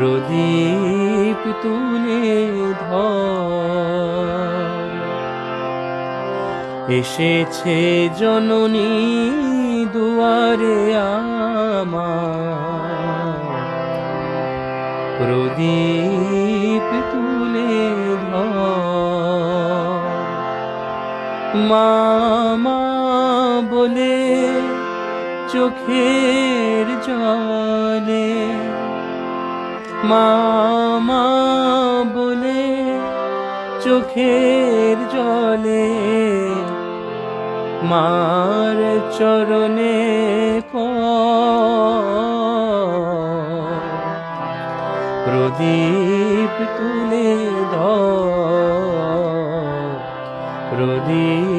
প্রদীপ তুলে ধর। এসেছে জননী দুয়ারে আমার, প্রদীপ তুলে ধর। মা মা বলে চোখের জলে, মা মা বলে চোখের জলে, মার চরণে পড়। প্রদীপ তুলে ধর, প্রদীপ